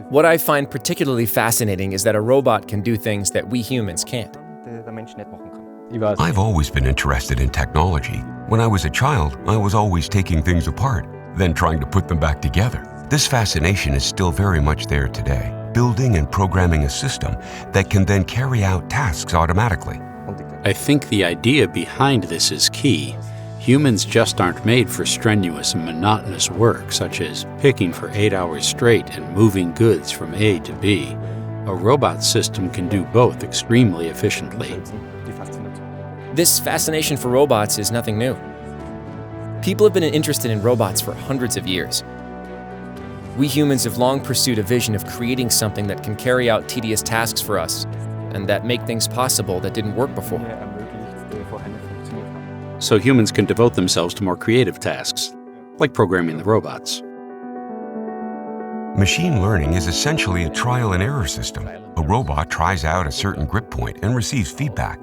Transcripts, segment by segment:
What I find particularly fascinating is that a robot can do things that we humans can't. I've always been interested in technology. When I was a child, I was always taking things apart, then trying to put them back together. This fascination is still very much there today, building and programming a system that can then carry out tasks automatically. I think the idea behind this is key. Humans just aren't made for strenuous and monotonous work, such as picking for 8 hours straight and moving goods from A to B. A robot system can do both extremely efficiently. This fascination for robots is nothing new. People have been interested in robots for hundreds of years. We humans have long pursued a vision of creating something that can carry out tedious tasks for us and that make things possible that didn't work before. So humans can devote themselves to more creative tasks, like programming the robots. Machine learning is essentially a trial and error system. A robot tries out a certain grip point and receives feedback.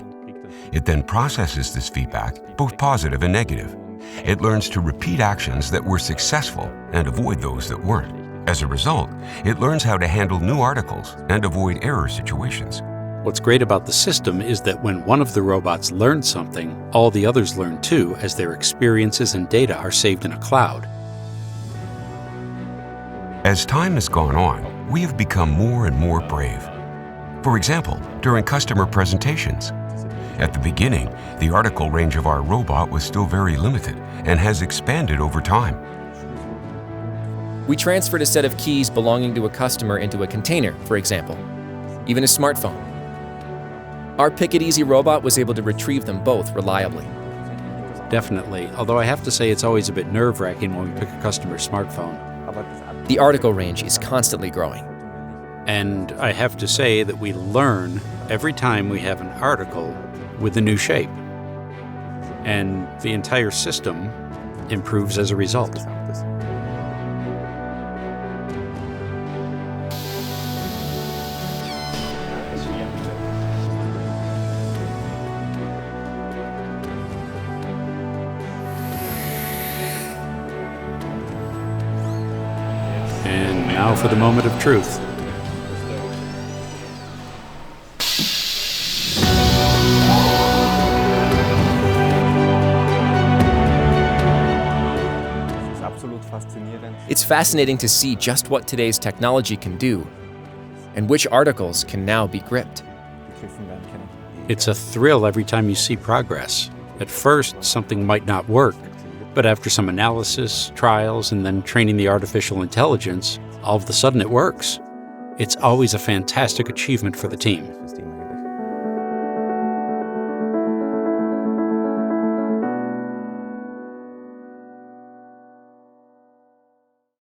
It then processes this feedback, both positive and negative. It learns to repeat actions that were successful and avoid those that weren't. As a result, it learns how to handle new articles and avoid error situations. What's great about the system is that when one of the robots learns something, all the others learn too, as their experiences and data are saved in a cloud. As time has gone on, we have become more and more brave. For example, during customer presentations. At the beginning, the article range of our robot was still very limited and has expanded over time. We transferred a set of keys belonging to a customer into a container, for example, even a smartphone. Our Pick It Easy robot was able to retrieve them both reliably. Definitely, although I have to say it's always a bit nerve-wracking when we pick a customer's smartphone. The article range is constantly growing. And I have to say that we learn every time we have an article with a new shape. And the entire system improves as a result. And now for the moment of truth. It's fascinating to see just what today's technology can do, and which articles can now be gripped. It's a thrill every time you see progress. At first, something might not work, but after some analysis, trials, and then training the artificial intelligence, all of a sudden it works. It's always a fantastic achievement for the team.